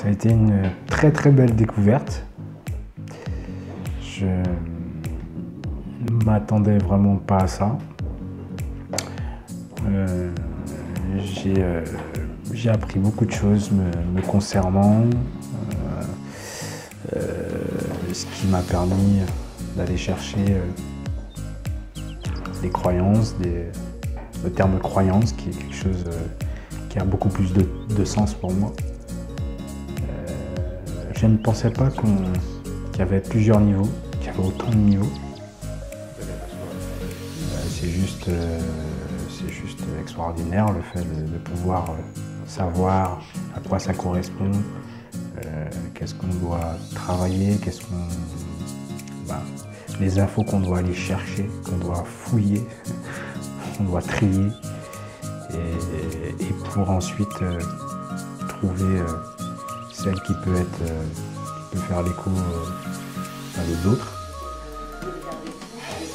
Ça a été une très très belle découverte. Je ne m'attendais vraiment pas à ça. J'ai appris beaucoup de choses me concernant, ce qui m'a permis d'aller chercher des croyances, le terme croyance qui est quelque chose qui a beaucoup plus de sens pour moi. Je ne pensais pas qu'il y avait plusieurs niveaux, qu'il y avait autant de niveaux. C'est juste extraordinaire le fait de pouvoir savoir à quoi ça correspond, qu'est-ce qu'on doit travailler, les infos qu'on doit aller chercher, qu'on doit fouiller, qu'on doit trier, et pour ensuite trouver celle qui peut faire l'écho à d'autres.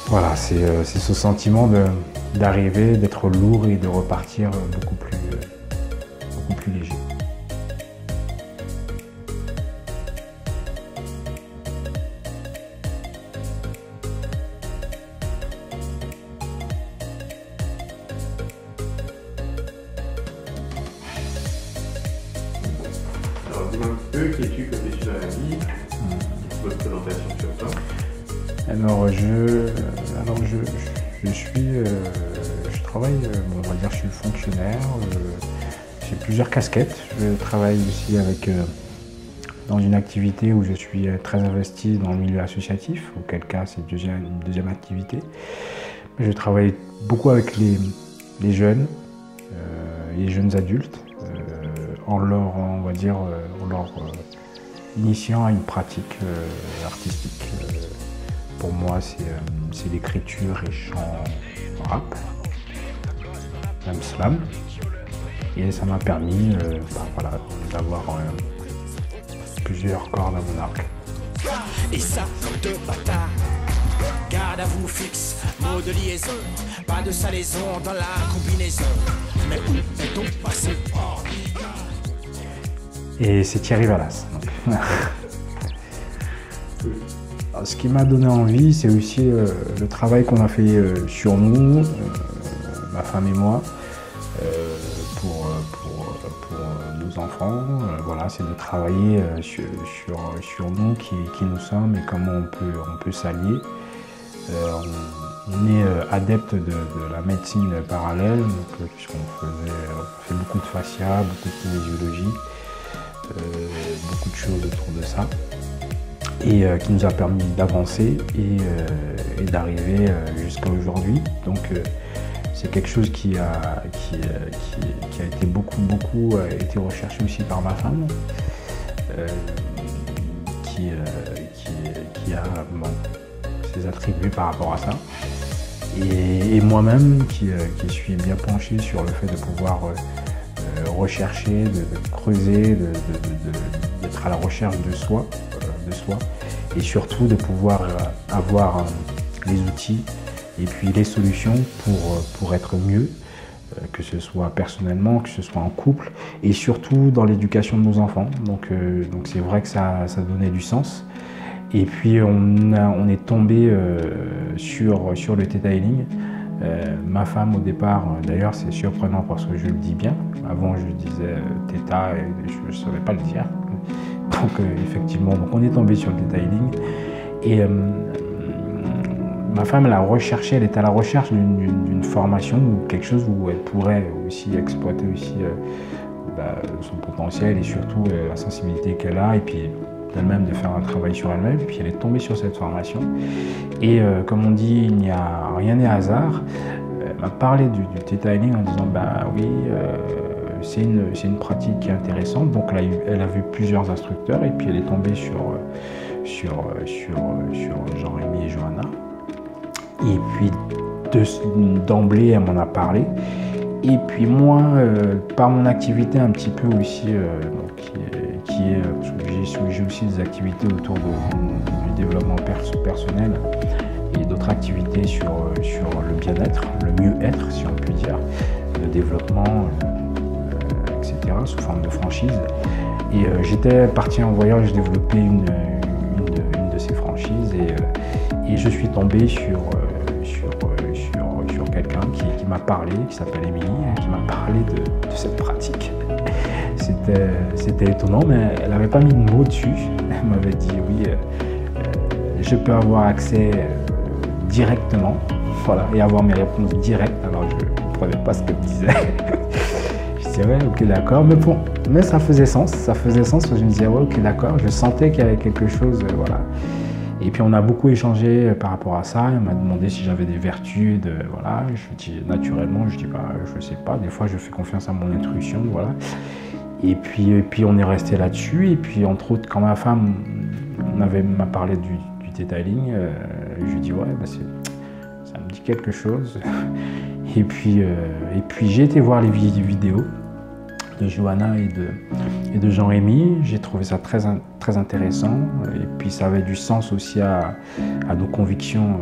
Voilà, c'est ce sentiment d'arriver, d'être lourd et de repartir beaucoup plus léger. Alors dis-moi un petit peu, qui es-tu, que fais-tu dans la vie, votre présentation sur toi. Alors je travaille, on va dire, je suis fonctionnaire, j'ai plusieurs casquettes. Je travaille aussi dans une activité où je suis très investi dans le milieu associatif, auquel cas c'est une deuxième activité. Je travaille beaucoup avec les jeunes, les jeunes adultes, en leur initiant à une pratique artistique. Pour moi, c'est l'écriture et chant rap, même slam. Et ça m'a permis d'avoir plusieurs cordes à mon arc. Et ça, de bâtard, garde à vous fixe, mot de liaison, pas de salaison dans la combinaison. Mais où est-on passé? Et c'est Thierry Vallas. Ce qui m'a donné envie, c'est aussi le travail qu'on a fait sur nous, ma femme et moi, pour nos enfants. Voilà, c'est de travailler sur nous, qui nous sommes et comment on peut s'allier. On est adepte de la médecine parallèle, puisqu'on fait beaucoup de fascia, beaucoup de kinésiologie, beaucoup de choses autour de ça. Et qui nous a permis d'avancer et d'arriver jusqu'à aujourd'hui. Donc c'est quelque chose qui a été beaucoup été recherché aussi par ma femme, qui a ses attributs par rapport à ça. Et moi-même qui suis bien penché sur le fait de pouvoir rechercher, de creuser, d'être à la recherche de soi, et surtout de pouvoir avoir les outils et puis les solutions pour être mieux, que ce soit personnellement, que ce soit en couple, et surtout dans l'éducation de nos enfants. Donc c'est vrai que ça donnait du sens. Et puis on est tombé sur le Theta Healing. Ma femme au départ, d'ailleurs c'est surprenant parce que je le dis bien, avant je disais Theta et je ne savais pas le dire. Donc effectivement, on est tombé sur le Theta Healing. Et ma femme, elle était à la recherche d'une formation ou quelque chose où elle pourrait aussi exploiter aussi son potentiel et surtout la sensibilité qu'elle a, et puis d'elle-même de faire un travail sur elle-même. Puis elle est tombée sur cette formation. Et comme on dit, il n'y a rien n'est hasard. Elle m'a parlé du Theta Healing en disant oui, c'est une pratique qui est intéressante. Donc là, elle a vu plusieurs instructeurs et puis elle est tombée sur Jean-Rémy et Johanna. Et puis d'emblée, elle m'en a parlé. Et puis moi, par mon activité un petit peu aussi, j'ai aussi des activités autour du développement personnel et d'autres activités sur le bien-être, le mieux-être si on peut dire, le développement, etc., sous forme de franchise. Et j'étais parti en voyage développer une de ces franchises et je suis tombé sur quelqu'un qui m'a parlé, qui s'appelle Émilie, qui m'a parlé de cette pratique. C'était étonnant, mais elle n'avait pas mis de mots dessus. Elle m'avait dit oui, je peux avoir accès directement, voilà, et avoir mes réponses directes. Alors je ne comprenais pas ce qu'elle me disait. Je disais ouais, ok, d'accord, mais bon, mais ça faisait sens, parce que je me disais ouais, ok, d'accord, je sentais qu'il y avait quelque chose, voilà. Et puis on a beaucoup échangé par rapport à ça. Elle m'a demandé si j'avais des vertus, voilà. Je dis naturellement, je dis bah je sais pas. Des fois je fais confiance à mon intuition, voilà. Et puis on est resté là-dessus. Et puis entre autres, quand ma femme m'a parlé du detailing, je lui ai dit ouais, bah ça me dit quelque chose. Et puis j'ai été voir les vidéos de Johanna et de Jean-Rémy. J'ai trouvé ça très intéressant, et puis ça avait du sens aussi à nos convictions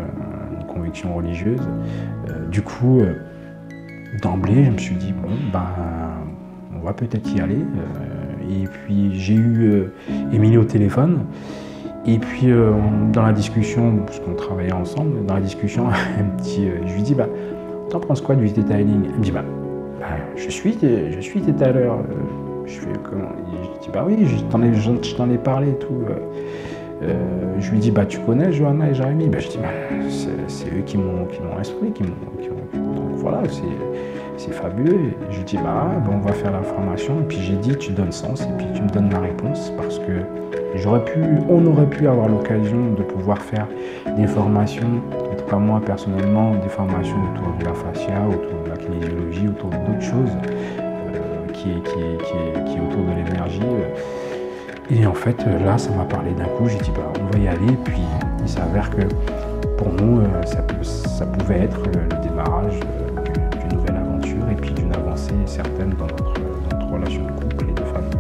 religieuses. Du coup, d'emblée, je me suis dit, bon, ben, on va peut-être y aller. Et puis j'ai eu Émilie au téléphone, et puis dans la discussion, parce qu'on travaillait ensemble, dans la discussion, je lui dis, bah, t'en penses quoi du detailing? Elle me dit, bah, je suis détailleur. Je fais comment? Je dis bah oui, je t'en ai parlé et tout. Je lui dis bah tu connais Johanna et Jérémy? Bah, je dis bah, c'est eux qui m'ont instruit, donc voilà, c'est fabuleux. Et je lui dis bah on va faire la formation, et puis j'ai dit tu donnes sens et puis tu me donnes la réponse, parce que on aurait pu avoir l'occasion de pouvoir faire des formations, en tout cas moi personnellement, des formations autour de la fascia, autour de la kinésiologie, autour d'autres choses qui est autour de l'énergie. Et en fait là ça m'a parlé d'un coup, j'ai dit bah on va y aller, et puis il s'avère que pour nous ça pouvait être le démarrage d'une nouvelle aventure, et puis d'une avancée certaine dans notre relation de couple et de famille.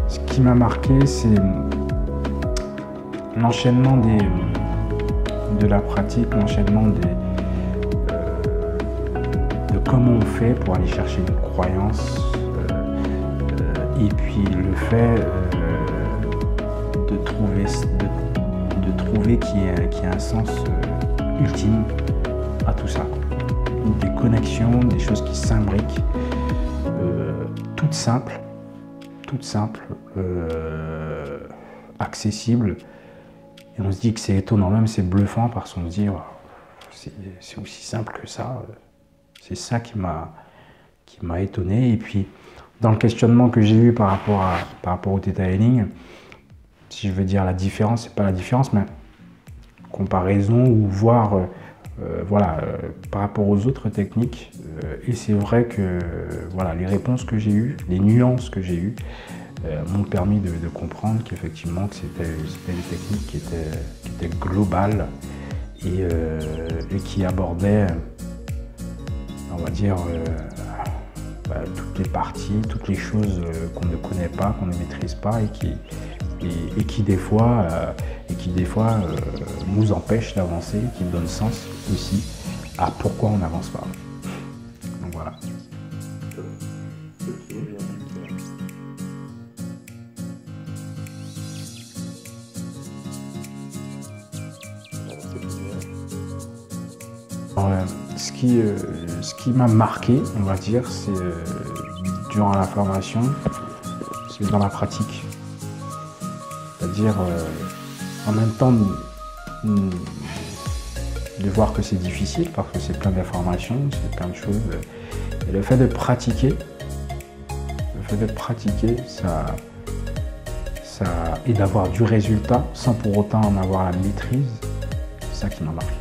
Ce qui m'a marqué, c'est l'enchaînement de la pratique, l'enchaînement de comment on fait pour aller chercher une croyance, et puis le fait de trouver qu'il y a un sens ultime à tout ça. Des connexions, des choses qui s'imbriquent, toutes simples, accessibles. Et on se dit que c'est étonnant, même c'est bluffant, parce qu'on se dit oh, c'est aussi simple que ça. C'est ça qui m'a étonné. Et puis dans le questionnement que j'ai eu par rapport au Theta Healing, si je veux dire la différence, c'est pas la différence, mais comparaison ou voir voilà, par rapport aux autres techniques. Et c'est vrai que voilà, les réponses que j'ai eues, les nuances que j'ai eues, m'ont permis de comprendre qu'effectivement c'était des techniques qui étaient globales et qui abordaient, on va dire, toutes les parties, toutes les choses qu'on ne connaît pas, qu'on ne maîtrise pas, et qui des fois nous empêchent d'avancer, qui donnent sens aussi à pourquoi on n'avance pas. Donc voilà. Alors, ce qui m'a marqué, on va dire, c'est durant la formation, c'est dans la pratique. C'est-à-dire, en même temps, de voir que c'est difficile, parce que c'est plein d'informations, c'est plein de choses. Et le fait de pratiquer, ça et d'avoir du résultat sans pour autant en avoir la maîtrise, c'est ça qui m'a marqué.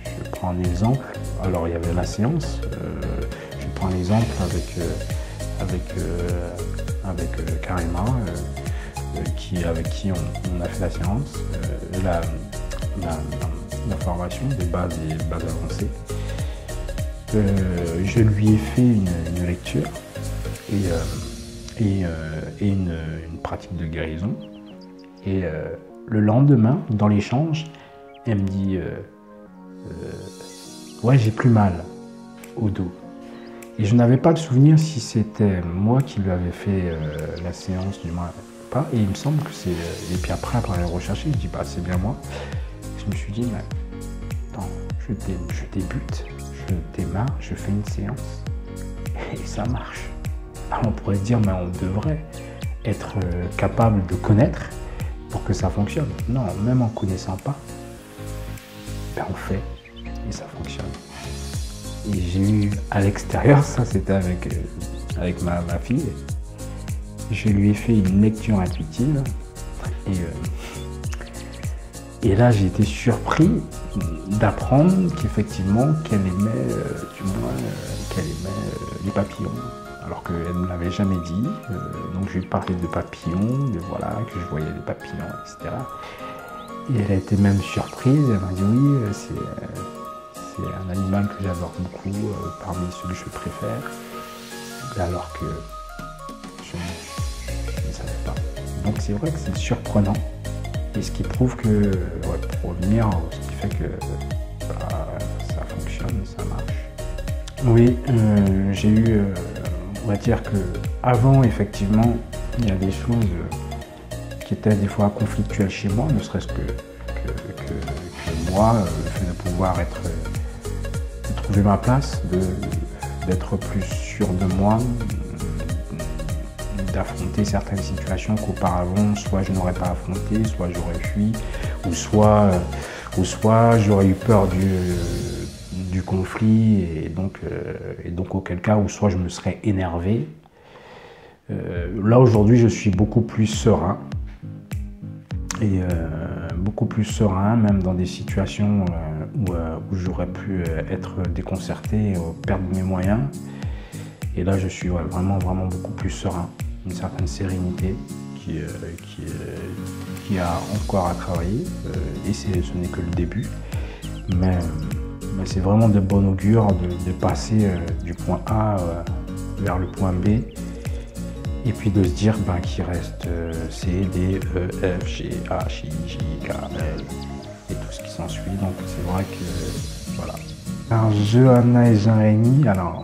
Je prends un exemple. Alors, il y avait la séance. Je prends un exemple avec Karima, avec qui on a fait la séance, la formation des bases et bases avancées. Je lui ai fait une lecture et une pratique de guérison. Et le lendemain, dans l'échange, elle me dit ouais, j'ai plus mal au dos. Et je n'avais pas de souvenir si c'était moi qui lui avais fait la séance du moins pas. Et il me semble que c'est... Et puis après avoir recherché, je dis, bah c'est bien moi. Je me suis dit, mais attends, je débute, je démarre, je fais une séance et ça marche. Alors on pourrait se dire, mais on devrait être capable de connaître pour que ça fonctionne. Non, même en ne connaissant pas, ben on fait et ça fonctionne. Et j'ai eu à l'extérieur, ça c'était avec ma fille, je lui ai fait une lecture intuitive et là j'ai été surpris d'apprendre qu'effectivement qu'elle aimait, qu'elle aimait les papillons. Alors qu'elle ne me l'avait jamais dit, donc je lui ai parlé de papillons, voilà, que je voyais des papillons, etc. Et elle a été même surprise, elle m'a dit oui, c'est un animal que j'adore beaucoup, parmi ceux que je préfère, alors que je ne savais pas. Donc c'est vrai que c'est surprenant, et ce qui prouve que, ouais, pour revenir, ce qui fait que ça fonctionne, ça marche. Oui, j'ai eu... on va dire qu'avant, effectivement, il y a des choses qui étaient des fois conflictuelles chez moi, ne serait-ce que moi, le fait de pouvoir de trouver ma place, d'être plus sûr de moi, d'affronter certaines situations qu'auparavant, soit je n'aurais pas affronté, soit j'aurais fui, ou soit j'aurais eu peur du conflit, et donc auquel cas où soit je me serais énervé. Là aujourd'hui je suis beaucoup plus serein, et beaucoup plus serein, même dans des situations où j'aurais pu être déconcerté et perdre mes moyens. Et là je suis vraiment beaucoup plus serein, une certaine sérénité qui a encore à travailler, et ce n'est que le début. Mais c'est vraiment de bon augure de passer du point A vers le point B, et puis de se dire qu'il reste C, D, E, F, G, H, I, J, K, L et tout ce qui s'ensuit. Donc c'est vrai que voilà. Alors Johanna et Jean-Rémy, alors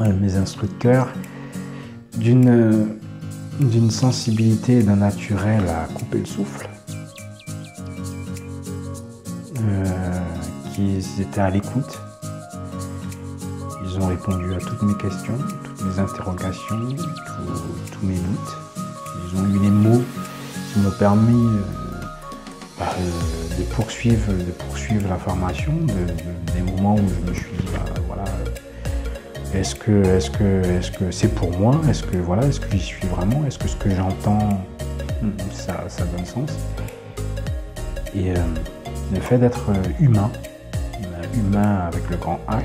mes instructeurs, d'une sensibilité et d'un naturel à couper le souffle. Qui étaient à l'écoute. Ils ont répondu à toutes mes questions, toutes mes interrogations, tous mes doutes. Ils ont eu les mots qui m'ont permis de poursuivre la formation, des moments où je me suis dit, voilà, est-ce que c'est pour moi? Est-ce que j'y suis vraiment? Est-ce que ce que j'entends, ça donne sens? Et le fait d'être humain avec le grand H,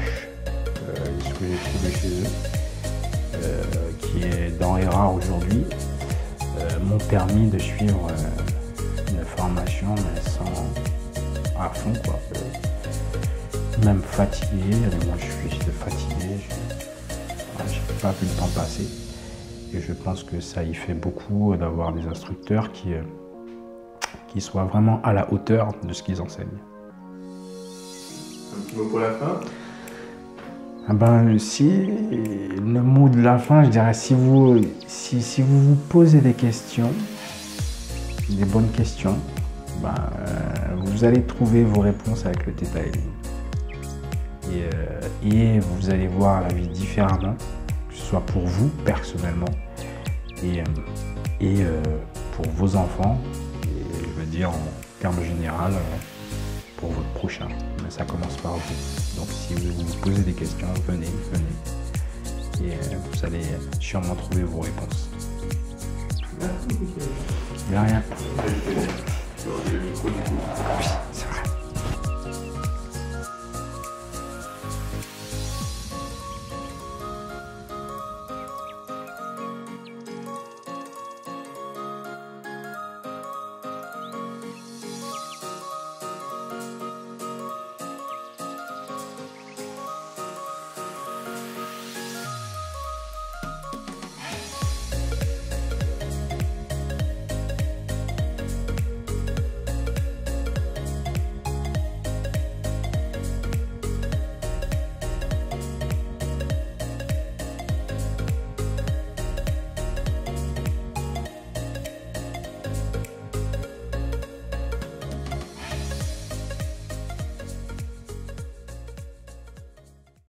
ce que j'ai trouvé chez eux, qui est denrée rare aujourd'hui, m'ont permis de suivre une formation, mais à fond, quoi. Même fatigué, moi je suis fatigué, je n'ai pas vu le temps passer. Et je pense que ça y fait beaucoup d'avoir des instructeurs qui soient vraiment à la hauteur de ce qu'ils enseignent. Un petit mot pour la fin? Si, le mot de la fin, je dirais, si vous vous posez des questions, des bonnes questions, vous allez trouver vos réponses avec le Theta Healing. Et vous allez voir la vie différemment, que ce soit pour vous personnellement et pour vos enfants, et je veux dire en termes généraux pour votre prochain. Mais ça commence par vous. Donc si vous vous posez des questions, venez. Et vous allez sûrement trouver vos réponses. Merci. De rien. Le micro, du coup.